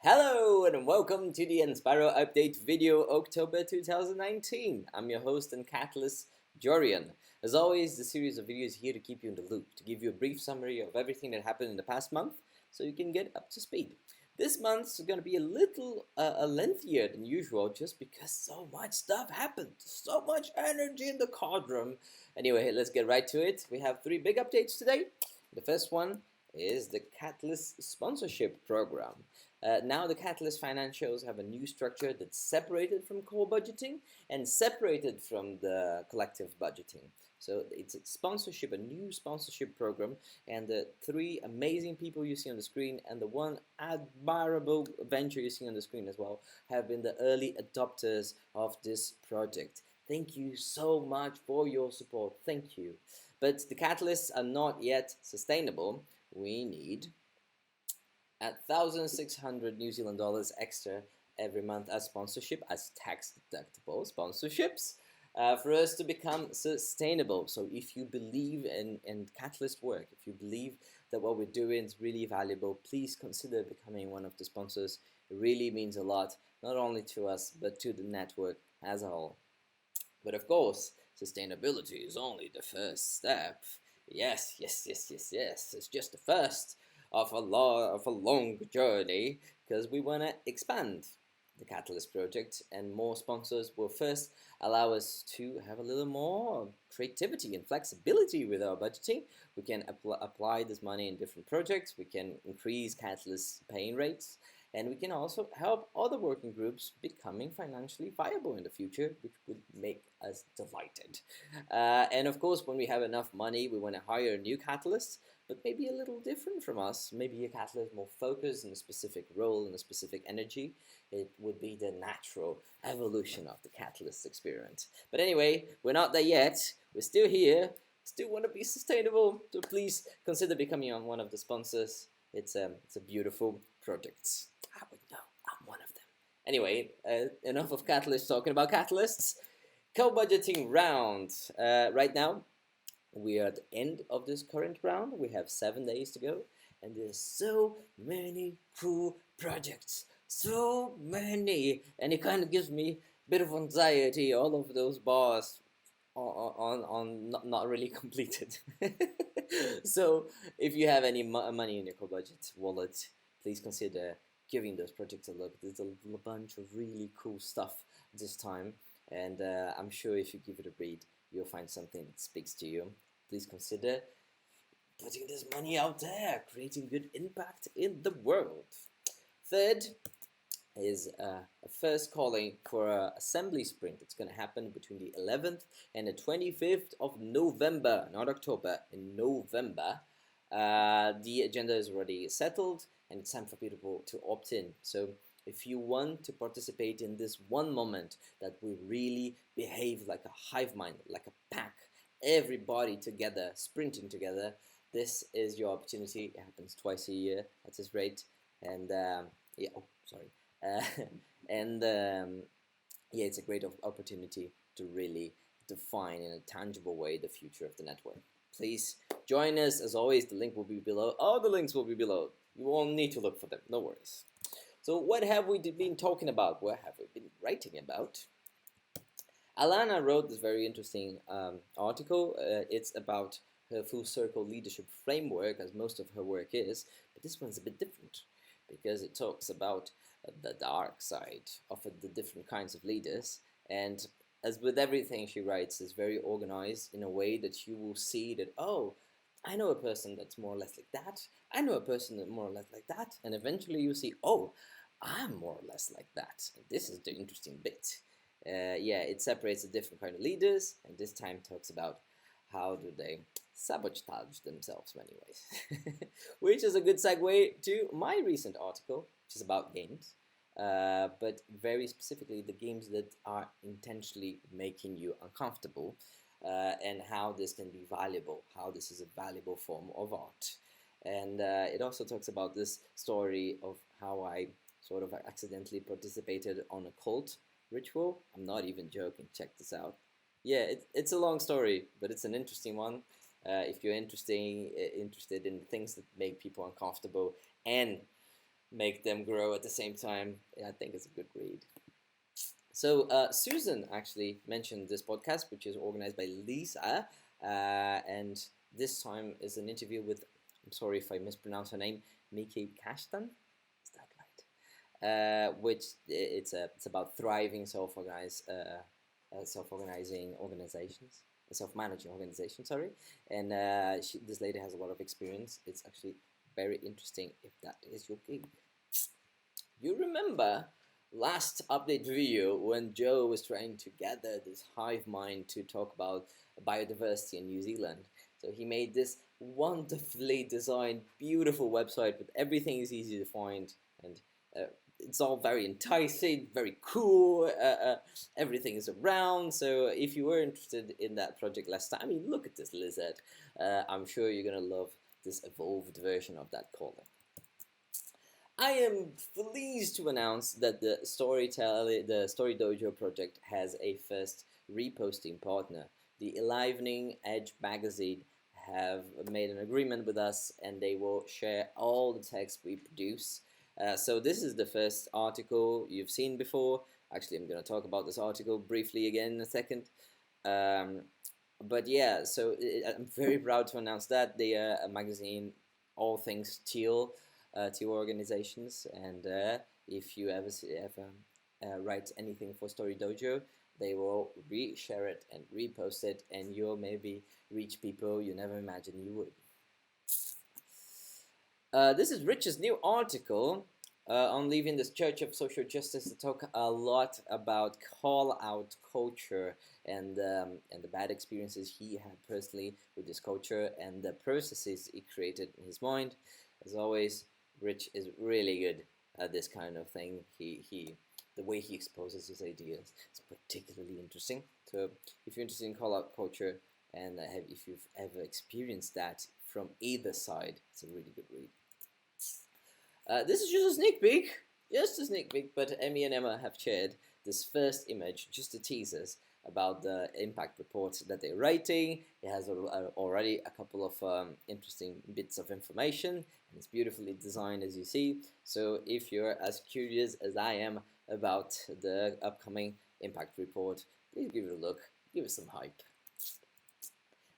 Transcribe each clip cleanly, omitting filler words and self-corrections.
Hello and welcome to the Enspiral update video October 2019. I'm your host and catalyst, Jorian. As always, the series of videos here to keep you in the loop, to give you a brief summary of everything that happened in the past month so you can get up to speed. This month's going to be a little lengthier than usual just because so much stuff happened. So much energy in the cardroom. Anyway, let's get right to it. We have three big updates today. The first one is the Catalyst sponsorship program. Now the Catalyst financials have a new structure that's separated from core budgeting and separated from the collective budgeting. So it's a new sponsorship program, and the three amazing people you see on the screen and the one admirable venture you see on the screen as well have been the early adopters of this project. Thank you so much for your support. Thank you. But the catalysts are not yet sustainable. We need at 1,600 New Zealand dollars extra every month as sponsorship, as tax deductible sponsorships, for us to become sustainable. So if you believe in Catalyst work, if you believe that what we're doing is really valuable, please consider becoming one of the sponsors. It really means a lot, not only to us, but to the network as a whole. But of course, sustainability is only the first step. Yes, it's just the first of a long journey, because we want to expand the Catalyst project, and more sponsors will first allow us to have a little more creativity and flexibility with our budgeting. We can apply this money in different projects, we can increase Catalyst paying rates, and we can also help other working groups becoming financially viable in the future, which would make us delighted. And of course, when we have enough money, we want to hire a new catalyst, but maybe a little different from us. Maybe a catalyst more focused in a specific role, in a specific energy. It would be the natural evolution of the catalyst experiment. But anyway, we're not there yet. We're still here. Still want to be sustainable. So please consider becoming one of the sponsors. It's a beautiful project. I would know. I'm one of them. Anyway, enough of catalysts talking about catalysts. Co-budgeting round. Right now, we are at the end of this current round. We have 7 days to go, and there's so many cool projects. So many, and it kind of gives me a bit of anxiety. All of those bars on not really completed. So if you have any money in your co-budget wallet, please consider giving those projects a look. There's a bunch of really cool stuff this time, and I'm sure if you give it a read, you'll find something that speaks to you. Please consider putting this money out there, creating good impact in the world. Third is a first calling for an assembly sprint. It's going to happen between the 11th and the 25th of November, not October, in November. The agenda is already settled, and it's time for people to opt in. So if you want to participate in this one moment that we really behave like a hive mind, like a pack, everybody together, sprinting together, this is your opportunity. It happens twice a year at this rate, and yeah, oh, sorry. Yeah, it's a great opportunity to really define in a tangible way the future of the network. Please join us. As always, the link will be below. All the links will be below. You won't need to look for them, no worries. So what have we been talking about? What have we been writing about? Alana wrote this very interesting article. It's about her full circle leadership framework, as most of her work is, but this one's a bit different because it talks about the dark side of the different kinds of leaders. And as with everything she writes, is very organized in a way that you will see that, oh, I know a person that's more or less like that. I know a person that's more or less like that. And eventually you see, oh, I'm more or less like that. And this is the interesting bit. Yeah, it separates the different kind of leaders, and this time talks about how do they sabotage themselves in many ways. Which is a good segue to my recent article, which is about games, but very specifically the games that are intentionally making you uncomfortable, and how this can be valuable, how this is a valuable form of art. And it also talks about this story of how I sort of accidentally participated on a cult ritual. I'm not even joking, check this out. Yeah, it's a long story, but it's an interesting one. If you're interested in things that make people uncomfortable and make them grow at the same time. I think it's a good read. So Susan actually mentioned this podcast, which is organized by Lisa, and this time is an interview with, I'm sorry if I mispronounce her name, Miki Kashtan. Is that right? Which it's about thriving self-organizing organizations, self-managing organizations. Sorry, and this lady has a lot of experience. It's actually very interesting if that is your gig. You remember last update video when Joe was trying to gather this hive mind to talk about biodiversity in New Zealand. So he made this wonderfully designed, beautiful website with everything is easy to find, and it's all very enticing, very cool. Everything is around. So if you were interested in that project last time, I mean, look at this lizard. I'm sure you're gonna love this evolved version of that collar. I am pleased to announce that the Story Dojo project has a first reposting partner. The Enlivening Edge magazine have made an agreement with us, and they will share all the text we produce. So this is the first article you've seen before. Actually, I'm going to talk about this article briefly again in a second. But yeah, so I'm very proud to announce that they are a magazine, all things teal organizations, and if you ever write anything for Story Dojo, they will re-share it and repost it, and you'll maybe reach people you never imagined you would. This is Rich's new article on leaving the Church of Social Justice to talk a lot about call-out culture and the bad experiences he had personally with this culture and the processes it created in his mind. As always, Rich is really good at this kind of thing. The way he exposes his ideas is particularly interesting. So if you're interested in call-out culture and if you've ever experienced that from either side, it's a really good read. This is just a sneak peek, but Emmy and Emma have shared this first image, just the teasers, about the impact report that they're writing. It has already a couple of interesting bits of information, and it's beautifully designed, as you see. So if you're as curious as I am about the upcoming impact report, please give it a look, give it some hype.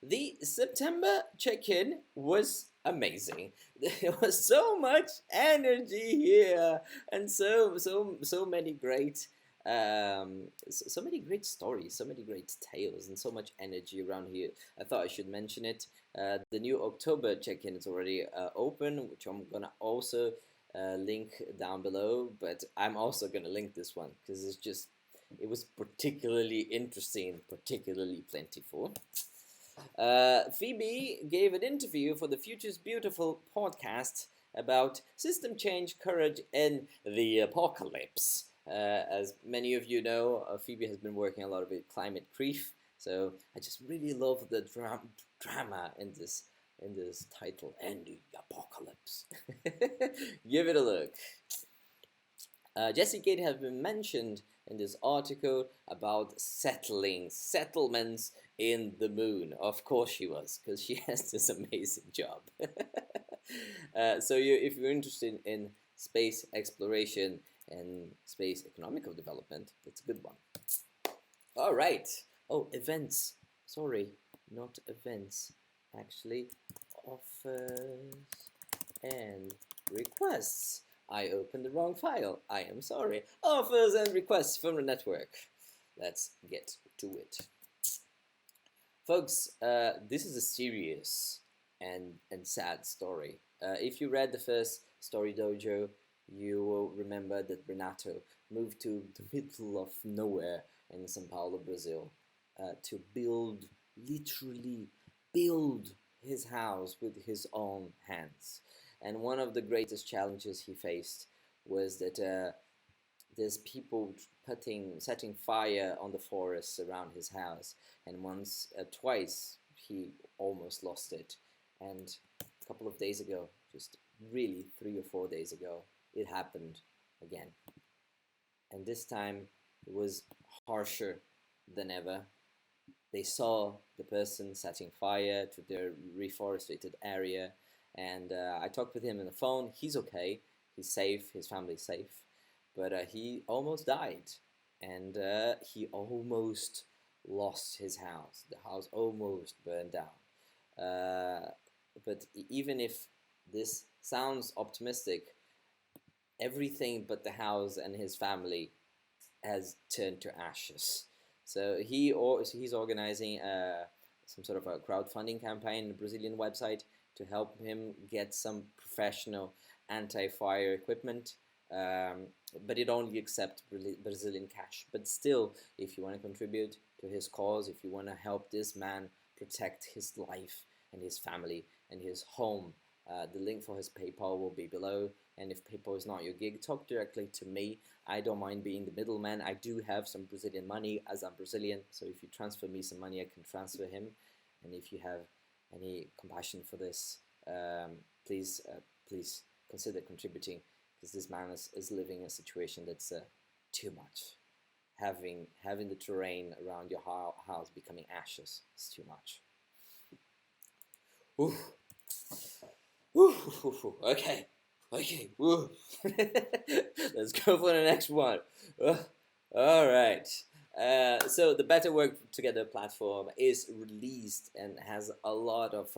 The September check-in was amazing. There was so much energy here, and so many great so many great stories, so many great tales, and so much energy around here. I thought I should mention it. The new October check-in is already open, which I'm gonna also link down below, but I'm also gonna link this one because it was particularly interesting, particularly plentiful. Phoebe gave an interview for the Future's Beautiful podcast about system change, courage, and the apocalypse. As many of you know, Phoebe has been working a lot with climate grief, so I just really love the drama in this title, and the apocalypse. Give it a look. Jessie Kate has been mentioned in this article about settlements in the moon. Of course she was, because she has this amazing job. So if you're interested in space exploration and space economical development, that's a good one. All right. Oh, events. Sorry, not events. Actually, offers and requests. I opened the wrong file. I am sorry. Offers and requests from the network. Let's get to it. Folks, this is a serious and sad story. If you read the first Story Dojo, you will remember that Renato moved to the middle of nowhere in São Paulo, Brazil, to literally build his house with his own hands. And one of the greatest challenges he faced was that there's people setting fire on the forests around his house, and twice he almost lost it. And a couple of days ago, just really 3 or 4 days ago, it happened again. And this time it was harsher than ever. They saw the person setting fire to their reforested area, and I talked with him on the phone. He's okay. he's safe, his family's safe, but he almost died, and he almost lost his house. The house almost burned down. But even if this sounds optimistic, everything but the house and his family has turned to ashes. So he's organizing some sort of a crowdfunding campaign on the Brazilian website to help him get some professional anti-fire equipment. But it only accepts Brazilian cash. But still, if you want to contribute to his cause, if you want to help this man protect his life and his family and his home, the link for his PayPal will be below. And if PayPal is not your gig, talk directly to me. I don't mind being the middleman. I do have some Brazilian money as I'm Brazilian, so if you transfer me some money, I can transfer him. And if you have any compassion for this, please consider contributing, because this man is living a situation that's too much. Having the terrain around your house becoming ashes is too much. Ooh. Ooh. Okay. Woo. Let's go for the next one. All right. So the Better Work Together platform is released and has a lot of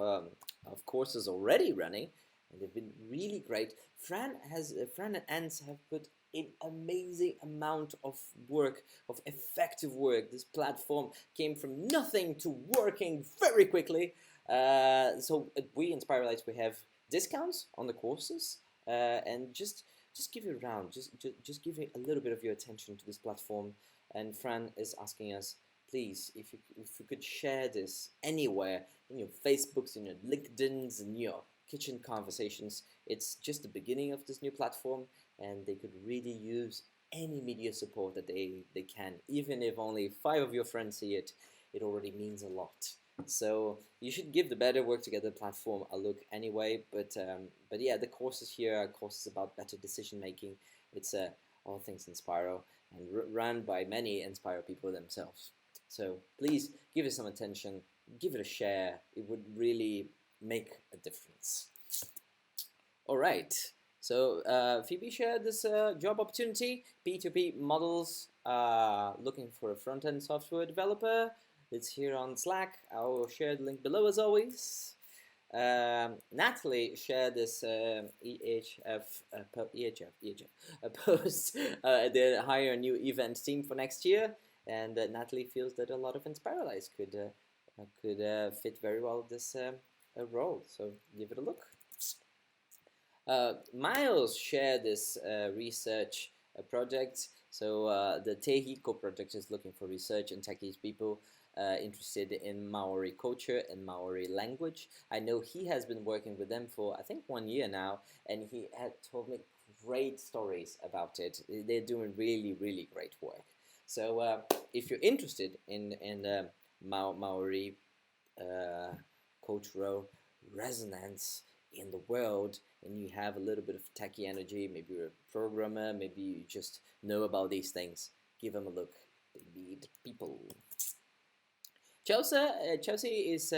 courses already running, and they've been really great. Fran and Ans have put an amazing amount of work, of effective work. This platform came from nothing to working very quickly. So we Enspiralites, we have discounts on the courses, and just give it around. Just give a little bit of your attention to this platform. And Fran is asking us, please, if you could share this anywhere, in your Facebooks, in your LinkedIn's, in your kitchen conversations. It's just the beginning of this new platform, and they could really use any media support that they can. Even if only 5 of your friends see it, it already means a lot. So you should give the Better Work Together platform a look anyway. But yeah, the courses here are courses about better decision making. It's all things Enspiral, and run by many Enspiral people themselves. So please give it some attention, give it a share. It would really make a difference. All right. So Phoebe shared this job opportunity. P2P models looking for a front-end software developer. It's here on Slack. I will share the link below as always. Natalie shared this EHF post. They hire a new event team for next year, and Natalie feels that a lot of Enspiralites could fit very well this role. So give it a look. Miles shared this research project. So the Tehiko project is looking for research and techies people interested in Maori culture and Maori language. I know he has been working with them for I think 1 year now, and he had told me great stories about it. They're doing really, really great work. So if you're interested in Maori cultural resonance in the world, and you have a little bit of techie energy, maybe you're a programmer, maybe you just know about these things, give them a look. They need people. Chelsea is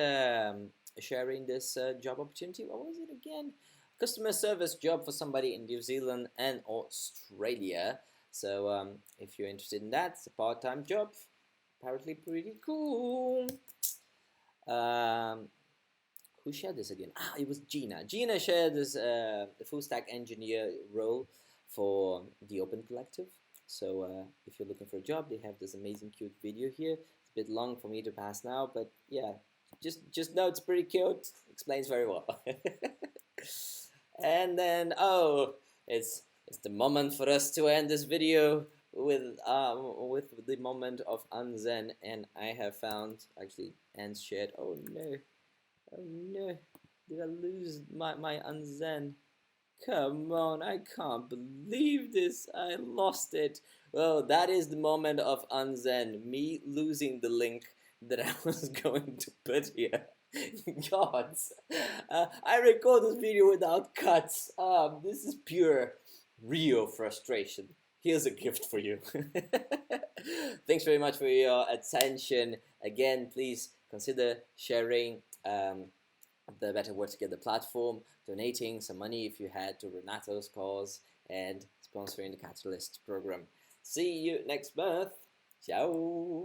sharing this job opportunity. What was it again? Customer service job for somebody in New Zealand and Australia. So if you're interested in that, it's a part-time job. Apparently pretty cool. Who shared this again? It was Gina. Gina shared this the full stack engineer role for the Open Collective. So if you're looking for a job, they have this amazing cute video here. It's a bit long for me to pass now, but yeah, just know it's pretty cute. Explains very well. And then it's the moment for us to end this video with the moment of Unzen, and I have found actually Anne's shared. Oh no, did I lose my Unzen? Come on, I can't believe this. I lost it. Well, that is the moment of Unzen. Me losing the link that I was going to put here. Gods. I record this video without cuts. This is pure, real frustration. Here's a gift for you. Thanks very much for your attention. Again, please consider sharing the Better Work Together platform, donating some money if you had to Renato's cause, and sponsoring the Catalyst program. See you next month. Ciao.